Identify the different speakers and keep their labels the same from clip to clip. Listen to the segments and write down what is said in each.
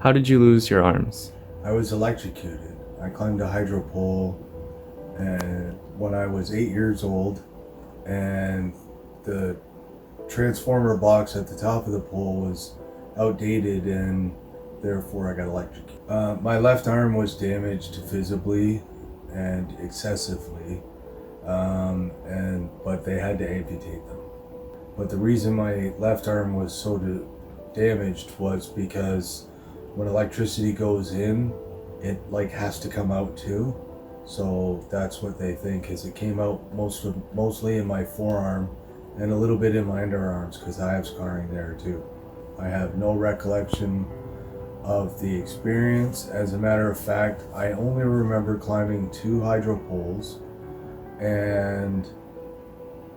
Speaker 1: How did you lose your arms?
Speaker 2: I was electrocuted. I climbed a hydro pole and when I was 8 years old, and the transformer box at the top of the pole was outdated, and therefore I got electrocuted. My left arm was damaged visibly and excessively, but they had to amputate them. But the reason my left arm was so damaged was because when electricity goes in, it has to come out too. So that's what they think, is it came out mostly in my forearm and a little bit in my underarms, because I have scarring there too. I have no recollection of the experience. As a matter of fact, I only remember climbing 2 hydro poles, and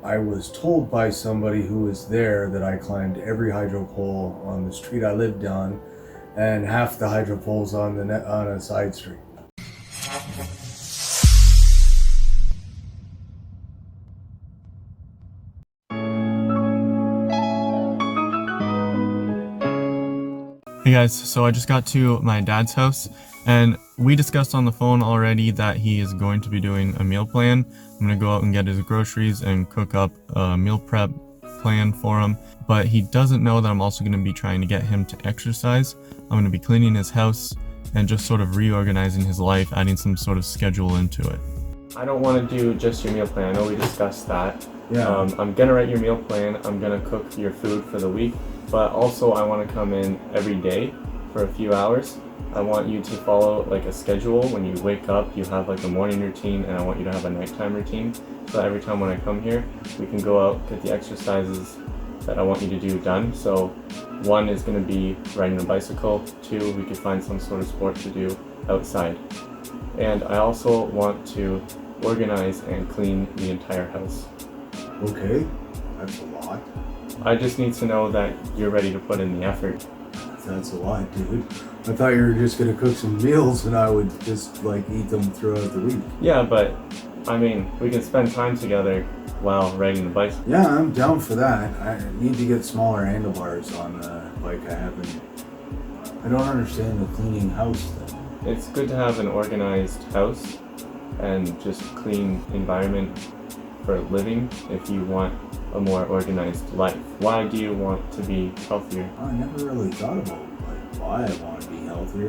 Speaker 2: I was told by somebody who was there that I climbed every hydro pole on the street I lived on, and half the hydro poles on a side street.
Speaker 1: Hey guys, so I just got to my dad's house and we discussed on the phone already that he is going to be doing a meal plan. I'm gonna go out and get his groceries and cook up a meal prep plan for him, but he doesn't know that I'm also gonna be trying to get him to exercise. I'm gonna be cleaning his house and just sort of reorganizing his life, adding some sort of schedule into it. I don't want to do just your meal plan. I know we discussed that.
Speaker 2: Yeah.
Speaker 1: I'm gonna write your meal plan. I'm gonna cook your food for the week, but also I want to come in every day for a few hours. I want you to follow like a schedule. When you wake up, you have like a morning routine, and I want you to have a nighttime routine. So that every time when I come here, we can go out, get the exercises that I want you to do done. So 1 is going to be riding a bicycle. 2, we could find some sort of sport to do outside. And I also want to organize and clean the entire house.
Speaker 2: Okay, that's a lot.
Speaker 1: I just need to know that you're ready to put in the effort.
Speaker 2: That's a lot, dude. I thought you were just gonna cook some meals and I would just eat them throughout the week.
Speaker 1: Yeah, but I mean, we can spend time together while riding the bicycle.
Speaker 2: Yeah, I'm down for that. I need to get smaller handlebars on the bike. I don't understand the cleaning house thing.
Speaker 1: It's good to have an organized house and just clean environment for living if you want a more organized life. Why do you want to be healthier?
Speaker 2: I never really thought about why I want to be healthier.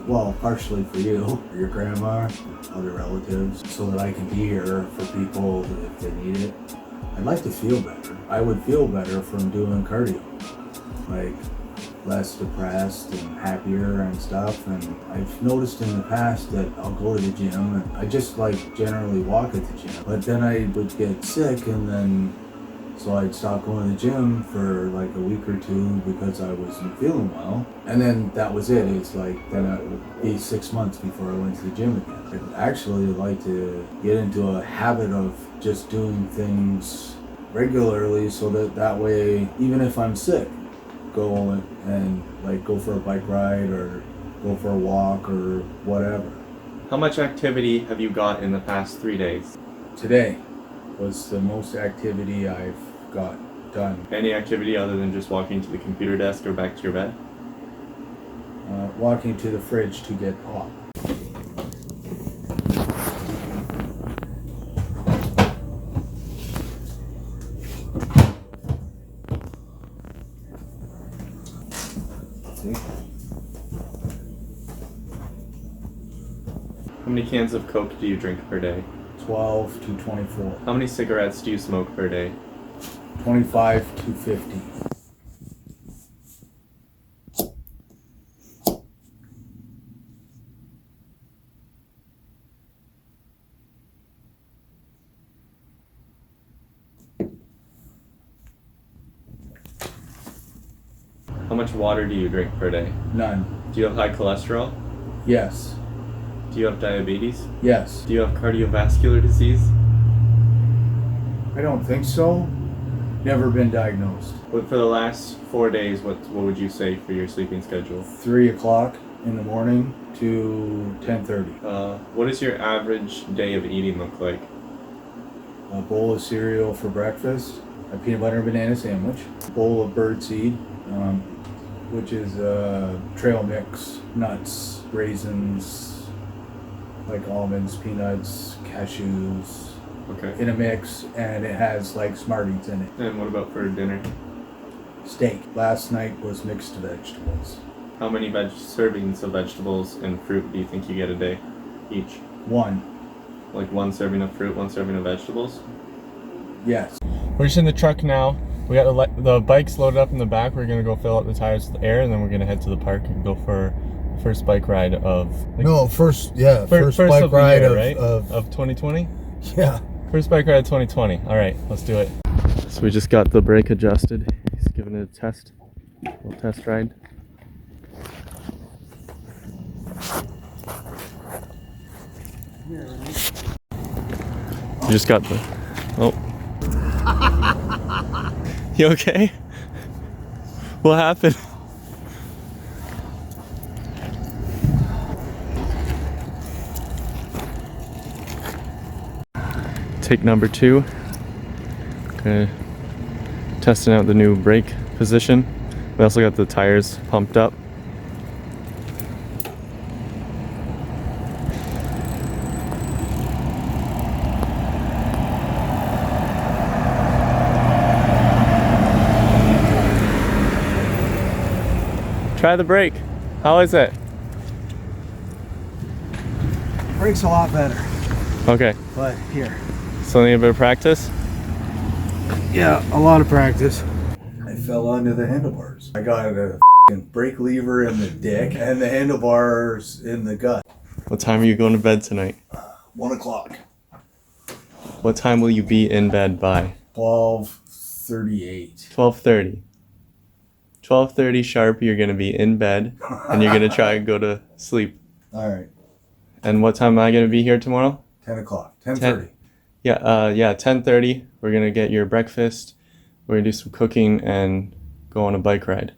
Speaker 2: Well, partially for you, for your grandma, other relatives, so that I can be here for people if they need it. I'd like to feel better. I would feel better from doing cardio, less depressed and happier and stuff. And I've noticed in the past that I'll go to the gym and I just generally walk at the gym, but then I would get sick, and then so I'd stop going to the gym for a week or 2 because I wasn't feeling well, and then that was it. It's then it would be 6 months before I went to the gym again. I'd actually like to get into a habit of just doing things regularly, so that way, even if I'm sick, go and go for a bike ride or go for a walk or whatever.
Speaker 1: How much activity have you got in the past 3 days?
Speaker 2: Today was the most activity I've got done.
Speaker 1: Any activity other than just walking to the computer desk or back to your bed?
Speaker 2: Walking to the fridge to get pop.
Speaker 1: How many cans of Coke do you drink per day?
Speaker 2: 12 to 24.
Speaker 1: How many cigarettes do you smoke per day?
Speaker 2: 25 to 50.
Speaker 1: How much water do you drink per day?
Speaker 2: None.
Speaker 1: Do you have high cholesterol?
Speaker 2: Yes.
Speaker 1: Do you have diabetes?
Speaker 2: Yes.
Speaker 1: Do you have cardiovascular disease?
Speaker 2: I don't think so. Never been diagnosed.
Speaker 1: But for the last 4 days, what would you say for your sleeping schedule?
Speaker 2: 3 o'clock in the morning to 10:30.
Speaker 1: What does your average day of eating look like?
Speaker 2: A bowl of cereal for breakfast, a peanut butter and banana sandwich, a bowl of birdseed, which is trail mix, nuts, raisins, like almonds, peanuts, cashews,
Speaker 1: Okay.
Speaker 2: in a mix, and it has like Smarties in it.
Speaker 1: And what about for dinner?
Speaker 2: Steak. Last night was mixed vegetables.
Speaker 1: How many servings of vegetables and fruit do you think you get a day each?
Speaker 2: One.
Speaker 1: Like one serving of fruit, one serving of vegetables?
Speaker 2: Yes.
Speaker 1: We're just in the truck now. We got the bikes loaded up in the back. We're gonna go fill up the tires with air, and then we're gonna head to the park and go for the first bike ride of.
Speaker 2: First
Speaker 1: Bike
Speaker 2: of ride
Speaker 1: year,
Speaker 2: of,
Speaker 1: right?
Speaker 2: of
Speaker 1: Of 2020.
Speaker 2: yeah.
Speaker 1: First bike ride of 2020. All right, let's do it. So we just got the brake adjusted. He's giving it a test. Little test ride. You just got the. Oh. You okay? What happened? Take number 2. Okay. Testing out the new brake position. We also got the tires pumped up. Try the brake. How is it?
Speaker 2: Brake's a lot better,
Speaker 1: Okay.
Speaker 2: but here.
Speaker 1: So need a bit of practice?
Speaker 2: Yeah, a lot of practice. I fell onto the handlebars. I got a brake lever in the dick and the handlebars in the gut.
Speaker 1: What time are you going to bed tonight?
Speaker 2: 1 o'clock.
Speaker 1: What time will you be in bed by?
Speaker 2: 12:38.
Speaker 1: 12:30. 12:30 sharp, you're going to be in bed, and you're going to try and go to sleep.
Speaker 2: All right.
Speaker 1: And what time am I going to be here tomorrow?
Speaker 2: 10 o'clock. 10:30.
Speaker 1: Yeah, 10:30. We're going to get your breakfast. We're going to do some cooking and go on a bike ride.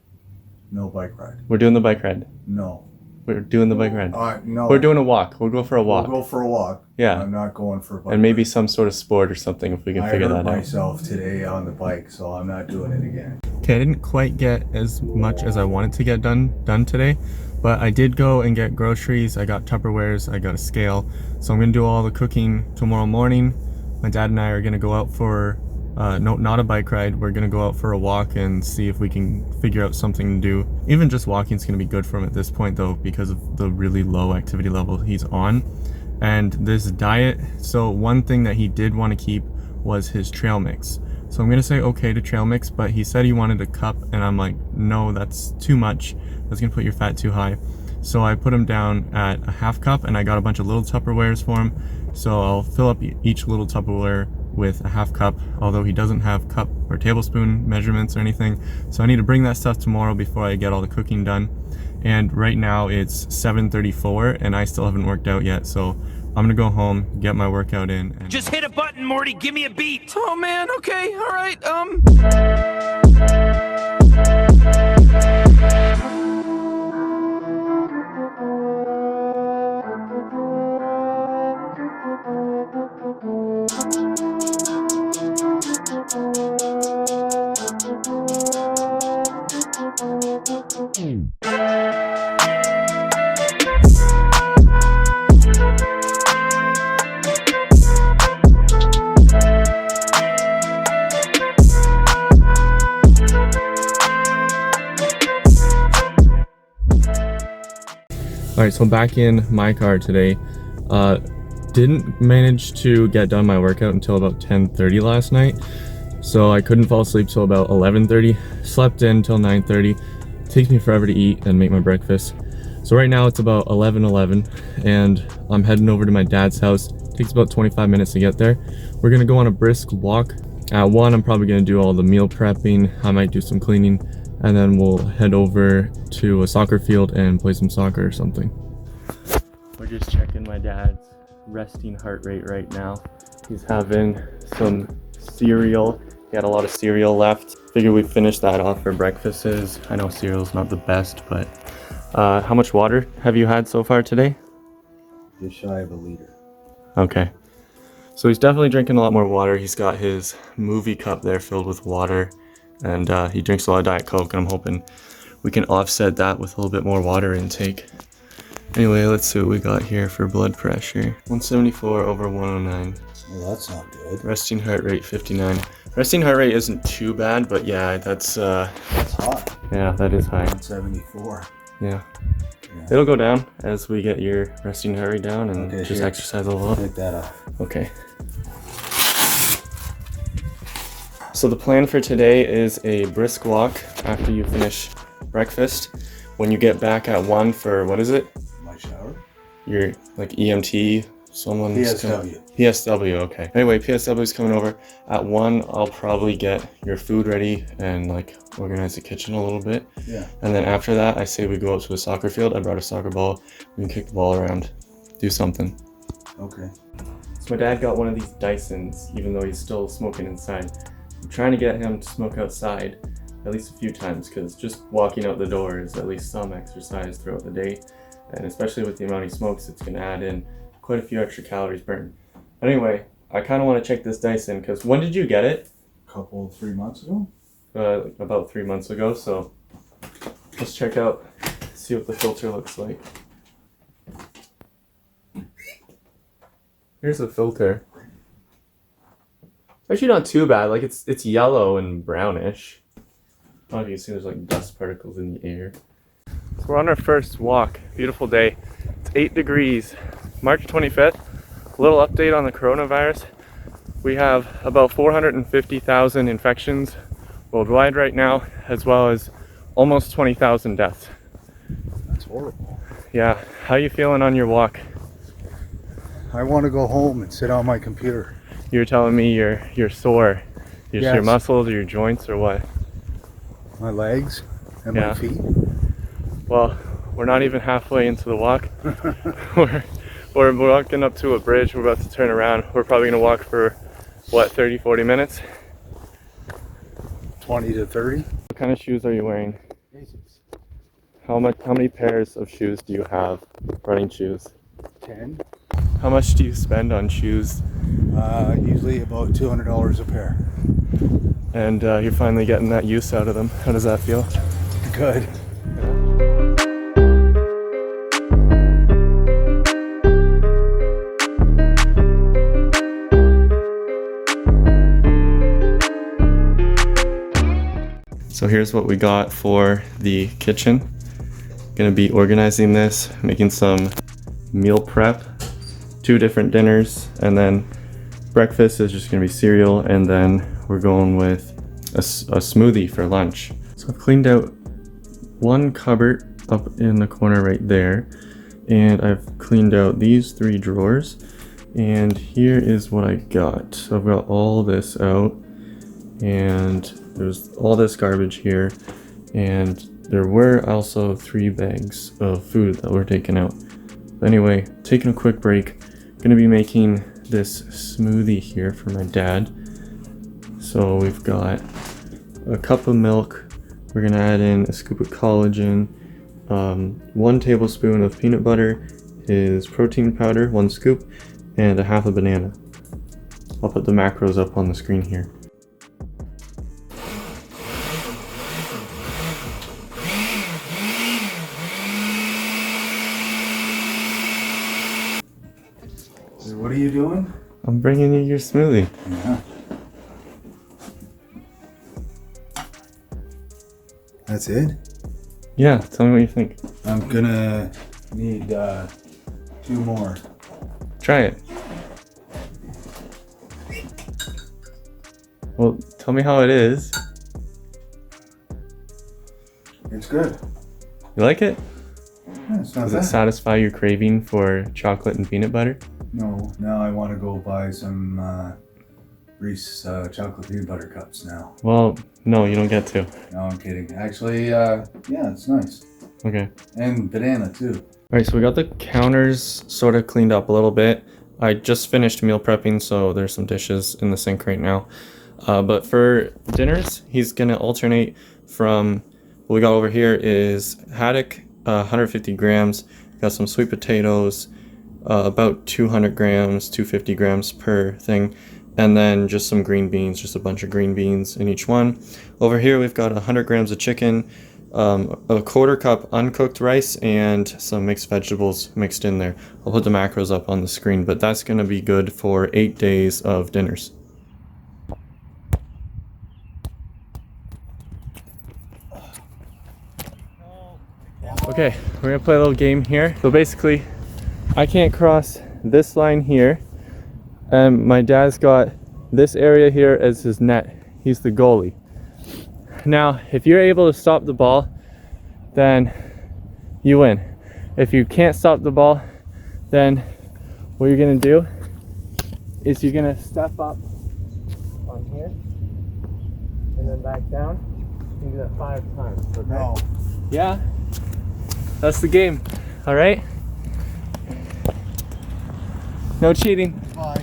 Speaker 2: No bike ride.
Speaker 1: We're doing the bike ride.
Speaker 2: No.
Speaker 1: We're doing the bike ride.
Speaker 2: No.
Speaker 1: We're doing a walk. We'll go for a walk.
Speaker 2: We'll go for a walk.
Speaker 1: Yeah.
Speaker 2: I'm not going for a bike
Speaker 1: And maybe
Speaker 2: ride.
Speaker 1: some sort of sport or something if we can figure
Speaker 2: I
Speaker 1: that
Speaker 2: hurt
Speaker 1: out.
Speaker 2: myself today on the bike, so I'm not doing it again.
Speaker 1: Okay, I didn't quite get as much as I wanted to get done today, but I did go and get groceries. I got Tupperwares, I got a scale. So I'm gonna do all the cooking tomorrow morning. My dad and I are gonna go out for, no, not a bike ride. We're gonna go out for a walk and see if we can figure out something to do. Even just walking is gonna be good for him at this point though, because of the really low activity level he's on. And this diet, so one thing that he did want to keep was his trail mix. So I'm gonna say okay to trail mix, but he said he wanted a cup, and I'm like, no, that's too much. That's gonna put your fat too high. So I put him down at a half cup, and I got a bunch of little Tupperwares for him. So I'll fill up each little Tupperware with a half cup, although he doesn't have cup or tablespoon measurements or anything. So I need to bring that stuff tomorrow before I get all the cooking done. And right now it's 7:34, and I still haven't worked out yet. So I'm gonna go home, get my workout in. And
Speaker 3: Just hit a button, Morty. Give me a beat. Oh man. Okay. All right.
Speaker 1: Alright, so back in my car today. Didn't manage to get done my workout until about 10:30 last night. So I couldn't fall asleep till about 11:30. Slept in till 9:30. Takes me forever to eat and make my breakfast. So right now it's about 11:11 and I'm heading over to my dad's house. Takes about 25 minutes to get there. We're gonna go on a brisk walk. At 1, I'm probably gonna do all the meal prepping. I might do some cleaning, and then we'll head over to a soccer field and play some soccer or something. We're just checking my dad's resting heart rate right now. He's having some cereal. He had a lot of cereal left. Figured we'd finish that off for breakfasts. I know cereal's not the best, but how much water have you had so far today?
Speaker 2: Just shy of a liter.
Speaker 1: Okay. So he's definitely drinking a lot more water. He's got his movie cup there filled with water, and he drinks a lot of Diet Coke, and I'm hoping we can offset that with a little bit more water intake. Anyway, let's see what we got here for blood pressure. 174 over 109.
Speaker 2: Well, that's not good.
Speaker 1: Resting heart rate 59. Resting heart rate isn't too bad, but yeah, that's
Speaker 2: high.
Speaker 1: Yeah, that is high.
Speaker 2: 74.
Speaker 1: Yeah. It'll go down as we get your resting heart rate down and just exercise a little.
Speaker 2: Take that off.
Speaker 1: Okay. So the plan for today is a brisk walk after you finish breakfast. When you get back at 1 for, what is it?
Speaker 2: My shower?
Speaker 1: Your like EMT, someone's
Speaker 2: PSW.
Speaker 1: PSW, okay. Anyway, PSW is coming over. At 1, I'll probably get your food ready and like organize the kitchen a little bit.
Speaker 2: Yeah.
Speaker 1: And then after that, I say we go out to the soccer field. I brought a soccer ball. We can kick the ball around, do something.
Speaker 2: Okay.
Speaker 1: So my dad got one of these Dysons, even though he's still smoking inside. I'm trying to get him to smoke outside at least a few times, because just walking out the door is at least some exercise throughout the day. And especially with the amount he smokes, it's going to add in quite a few extra calories burned. Anyway, I kind of want to check this Dyson, because when did you get it?
Speaker 2: 3 months ago?
Speaker 1: About 3 months ago, so let's check out, see what the filter looks like. Here's the filter. Actually not too bad, like it's yellow and brownish. I don't know if you can see there's like dust particles in the air. So we're on our first walk, beautiful day. It's 8 degrees, March 25th. A little update on the coronavirus. We have about 450,000 infections worldwide right now, as well as almost 20,000 deaths.
Speaker 2: That's horrible.
Speaker 1: Yeah, how you feeling on your walk?
Speaker 2: I want to go home and sit on my computer.
Speaker 1: You were telling me you're sore. Just
Speaker 2: Yes.
Speaker 1: your muscles or your joints or what?
Speaker 2: My legs and
Speaker 1: Yeah.
Speaker 2: my feet.
Speaker 1: Well, we're not even halfway into the walk. we're walking up to a bridge. We're about to turn around. We're probably gonna walk for what, 30-40 minutes?
Speaker 2: 20 to 30.
Speaker 1: What kind of shoes are you wearing? How many pairs of shoes do you have? Running shoes.
Speaker 2: 10.
Speaker 1: How much do you spend on shoes?
Speaker 2: Usually about $200 a pair.
Speaker 1: And you're finally getting that use out of them. How does that feel?
Speaker 2: Good.
Speaker 1: So here's what we got for the kitchen. Gonna be organizing this, making some meal prep, 2 different dinners, and then breakfast is just gonna be cereal, and then we're going with a smoothie for lunch. So I've cleaned out one cupboard up in the corner right there, and I've cleaned out these 3 drawers, and here is what I got. So I've got all this out, and there's all this garbage here, and there were also 3 bags of food that were taken out. But anyway, taking a quick break, gonna be making this smoothie here for my dad. So we've got a cup of milk, we're gonna add in a scoop of collagen, 1 tablespoon of peanut butter, is protein powder, 1 scoop, and a half a banana. I'll put the macros up on the screen here.
Speaker 2: What are you doing?
Speaker 1: I'm bringing you your smoothie.
Speaker 2: Yeah. That's it?
Speaker 1: Yeah, tell me what you think.
Speaker 2: I'm gonna need 2 more.
Speaker 1: Try it. Well, tell me how it is.
Speaker 2: It's good.
Speaker 1: You like it?
Speaker 2: Yeah, it's not
Speaker 1: Does
Speaker 2: bad.
Speaker 1: it satisfy your craving for chocolate and peanut butter?
Speaker 2: No, now I want to go buy some Reese chocolate peanut butter cups now.
Speaker 1: Well, no, you don't get to.
Speaker 2: No, I'm kidding. Actually, yeah, it's nice.
Speaker 1: Okay.
Speaker 2: And banana too.
Speaker 1: Alright, so we got the counters sort of cleaned up a little bit. I just finished meal prepping, so there's some dishes in the sink right now. But for dinners, he's gonna alternate from what we got over here is haddock, 150 grams, got some sweet potatoes, about 200 grams, 250 grams per thing, and then just some green beans, just a bunch of green beans in each one. Over here we've got 100 grams of chicken, a quarter cup uncooked rice and some mixed vegetables mixed in there. I'll put the macros up on the screen, but that's gonna be good for 8 days of dinners. Okay, we're gonna play a little game here. So basically, I can't cross this line here, and my dad's got this area here as his net. He's the goalie. Now, if you're able to stop the ball, then you win. If you can't stop the ball, then what you're gonna do is you're gonna step up on here and then back down. You do that 5 times. Okay?
Speaker 2: No.
Speaker 1: Yeah, that's the game. All right. No cheating.
Speaker 2: Bye.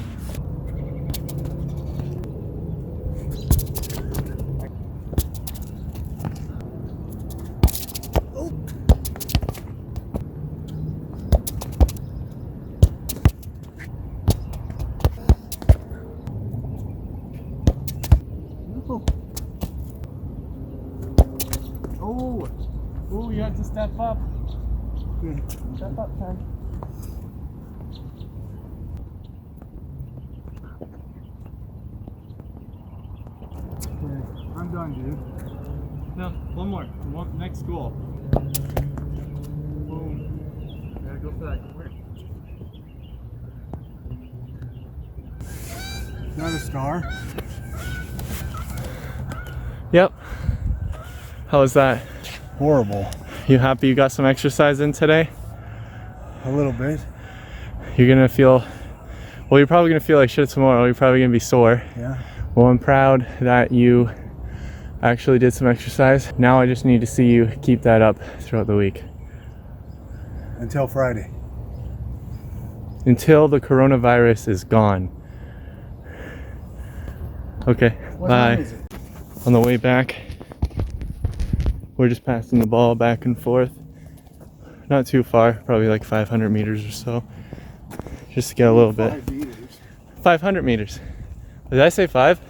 Speaker 1: Oh, you have to step up. Step up, son.
Speaker 2: I'm done, dude.
Speaker 1: No, one more. Next goal. Boom. Gotta go for that quick.
Speaker 2: Not a star.
Speaker 1: Yep. How was that?
Speaker 2: Horrible.
Speaker 1: You happy you got some exercise in today?
Speaker 2: A little bit.
Speaker 1: You're gonna feel, well, you're probably gonna feel like shit tomorrow. You're probably gonna be sore.
Speaker 2: Yeah.
Speaker 1: Well, I'm proud that you actually did some exercise. Now I just need to see you keep that up throughout the week.
Speaker 2: Until Friday.
Speaker 1: Until the coronavirus is gone. Okay,
Speaker 2: What
Speaker 1: bye.
Speaker 2: time is it?
Speaker 1: On the way back, we're just passing the ball back and forth. Not too far, probably like 500 meters or so. Just to get a little bit.
Speaker 2: 5 meters.
Speaker 1: 500 meters. Did I say 5?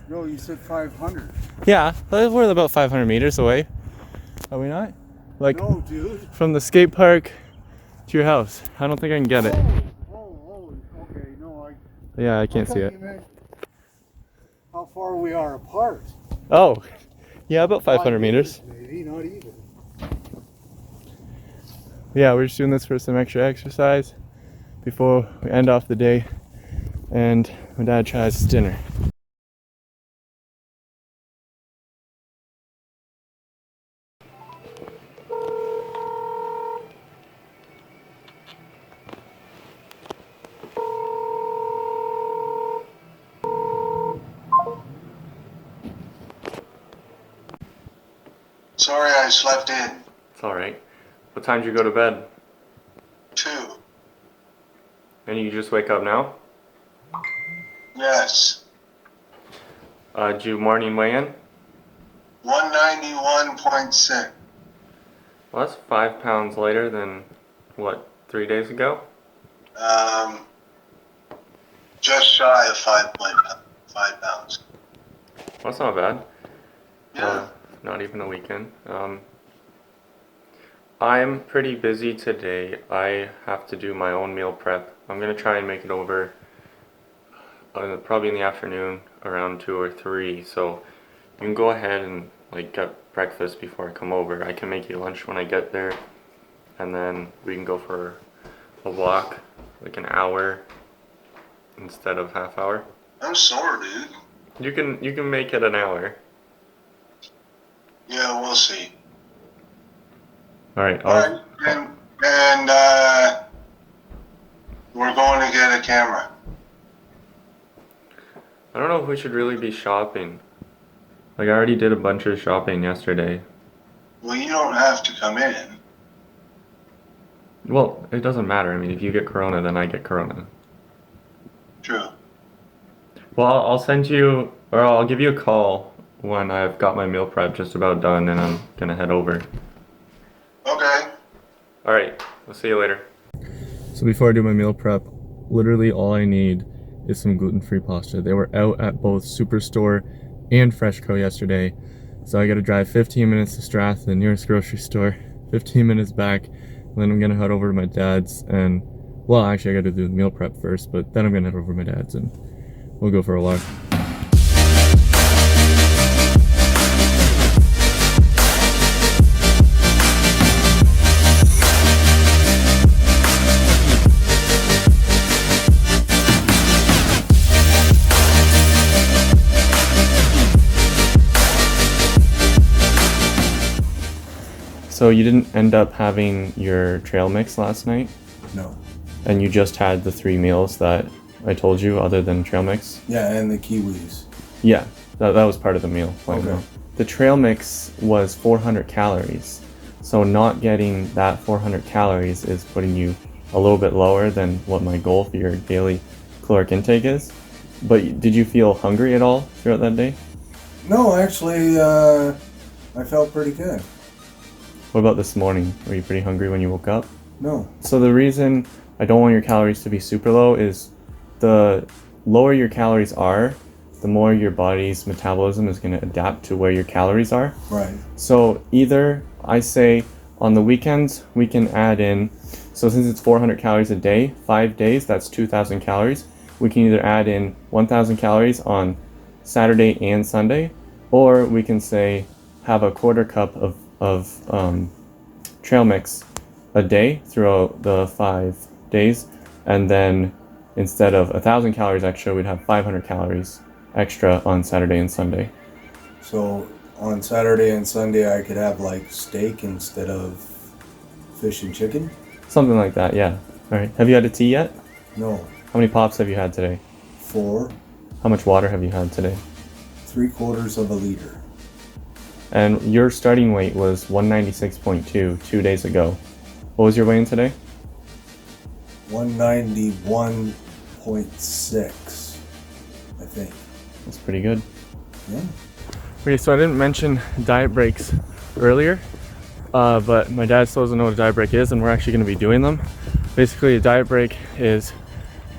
Speaker 2: No, you said 500.
Speaker 1: Yeah, we're about 500 meters away. Are we not? Like
Speaker 2: No, dude.
Speaker 1: from the skate park to your house. I don't think I can get it.
Speaker 2: Oh, okay. No,
Speaker 1: Yeah, I can't see it.
Speaker 2: you meant how far we are apart.
Speaker 1: Oh, yeah, about 500 meters.
Speaker 2: Maybe, not even.
Speaker 1: Yeah, we're just doing this for some extra exercise before we end off the day and my dad tries his dinner.
Speaker 4: Sorry I slept in.
Speaker 1: It's alright. What time did you go to bed?
Speaker 4: 2.
Speaker 1: And you just wake up now?
Speaker 4: Yes.
Speaker 1: Did you morning weigh in?
Speaker 4: 191.6.
Speaker 1: Well, that's 5 pounds later than, what, 3 days ago?
Speaker 4: Just shy of 5 pounds.
Speaker 1: Well, that's not bad.
Speaker 4: Yeah.
Speaker 1: Not even a weekend. I'm pretty busy today. I have to do my own meal prep. I'm gonna try and make it over probably in the afternoon around 2 or 3. So you can go ahead and like get breakfast before I come over. I can make you lunch when I get there, and then we can go for a walk, like an hour instead of half hour.
Speaker 4: I'm sore, dude.
Speaker 1: You can make it an hour.
Speaker 4: Yeah, we'll see.
Speaker 1: All right.
Speaker 4: Alright, and we're going to get a camera.
Speaker 1: I don't know if we should really be shopping. Like I already did a bunch of shopping yesterday.
Speaker 4: Well, you don't have to come in.
Speaker 1: Well, it doesn't matter. I mean, if you get corona, then I get corona.
Speaker 4: True.
Speaker 1: Well, I'll send you, or I'll give you a call when I've got my meal prep just about done and I'm gonna head over.
Speaker 4: Okay.
Speaker 1: Alright, I'll see you later. So before I do my meal prep, literally all I need is some gluten-free pasta. They were out at both Superstore and Freshco yesterday, So I gotta drive 15 minutes to Strath, the nearest grocery store, 15 minutes back, and then I'm gonna head over to my dad's and, well, actually I gotta do the meal prep first, but then I'm gonna head over to my dad's and we'll go for a walk. So you didn't end up having your trail mix last night?
Speaker 2: No.
Speaker 1: And you just had the 3 meals that I told you other than trail mix?
Speaker 2: Yeah, and the kiwis.
Speaker 1: Yeah, that was part of the meal plan.
Speaker 2: Okay.
Speaker 1: The trail mix was 400 calories. So not getting that 400 calories is putting you a little bit lower than what my goal for your daily caloric intake is. But did you feel hungry at all throughout that day?
Speaker 2: No, actually, I felt pretty good.
Speaker 1: What about this morning? Were you pretty hungry when you woke up?
Speaker 2: No.
Speaker 1: So the reason I don't want your calories to be super low is the lower your calories are, the more your body's metabolism is going to adapt to where your calories are.
Speaker 2: Right.
Speaker 1: So either I say on the weekends we can add in, so since it's 400 calories a day, 5 days, that's 2,000 calories. We can either add in 1,000 calories on Saturday and Sunday, or we can say have a quarter cup of trail mix a day throughout the 5 days, and then instead of 1,000 calories extra, we'd have 500 calories extra on Saturday and Sunday.
Speaker 2: So on Saturday and Sunday, I could have like steak instead of fish and chicken?
Speaker 1: Something like that, yeah. All right. Have you had a tea yet?
Speaker 2: No.
Speaker 1: How many pops have you had today?
Speaker 2: 4.
Speaker 1: How much water have you had today?
Speaker 2: 3/4 of a liter.
Speaker 1: And your starting weight was 196.2 2 days ago. What was your weigh-in today?
Speaker 2: 191.6, I think.
Speaker 1: That's pretty good.
Speaker 2: Yeah.
Speaker 1: Okay, so I didn't mention diet breaks earlier, but my dad still doesn't know what a diet break is, and we're actually going to be doing them. Basically, a diet break is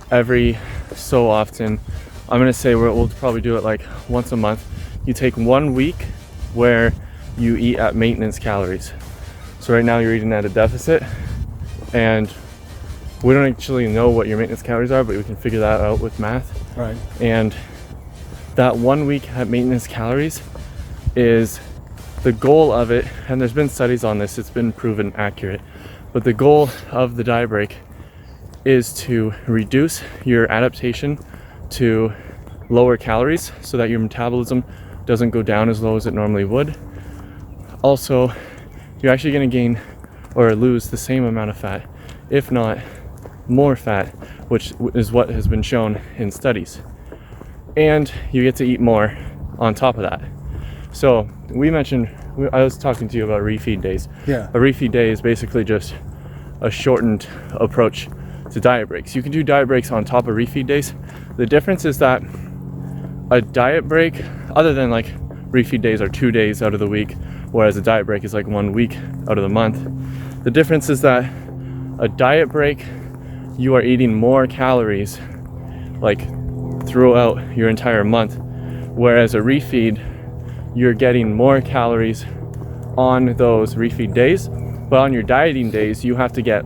Speaker 1: every so often. I'm going to say we'll probably do it like once a month. You take 1 week where you eat at maintenance calories. So right now you're eating at a deficit, and we don't actually know what your maintenance calories are, but we can figure that out with math.
Speaker 2: Right.
Speaker 1: And that 1 week at maintenance calories is the goal of it, and there's been studies on this, it's been proven accurate, but the goal of the diet break is to reduce your adaptation to lower calories so that your metabolism doesn't go down as low as it normally would. Also, you're actually going to gain or lose the same amount of fat, if not more fat, which is what has been shown in studies. And you get to eat more on top of that. So I was talking to you about Refeed Days.
Speaker 2: Yeah.
Speaker 1: A Refeed Day is basically just a shortened approach to diet breaks. You can do diet breaks on top of Refeed Days. The difference is that a diet break, other than like Refeed Days are 2 days out of the week, whereas a diet break is like 1 week out of the month. The difference is that a diet break, you are eating more calories like throughout your entire month, whereas a refeed, you're getting more calories on those refeed days, but on your dieting days, you have to get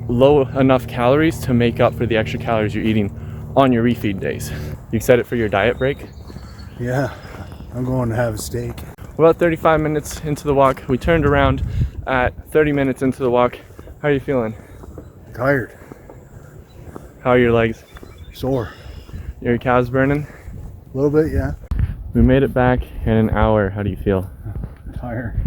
Speaker 1: low enough calories to make up for the extra calories you're eating on your refeed days. You excited for your diet break?
Speaker 2: Yeah, I'm going to have a steak.
Speaker 1: About 35 minutes into the walk, we turned around at 30 minutes into the walk. How are you feeling?
Speaker 2: Tired.
Speaker 1: How are your legs?
Speaker 2: Sore.
Speaker 1: Your calves burning?
Speaker 2: A little bit, yeah.
Speaker 1: We made it back in an hour. How do you feel?
Speaker 2: Tired.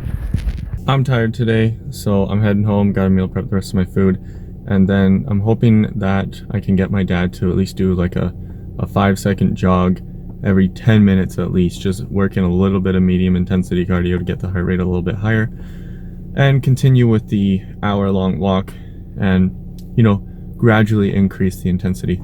Speaker 1: I'm tired today, so I'm heading home, gotta meal prep the rest of my food, and then I'm hoping that I can get my dad to at least do like a 5-second jog every 10 minutes at least, just working a little bit of medium intensity cardio to get the heart rate a little bit higher, and continue with the hour-long walk and, gradually increase the intensity.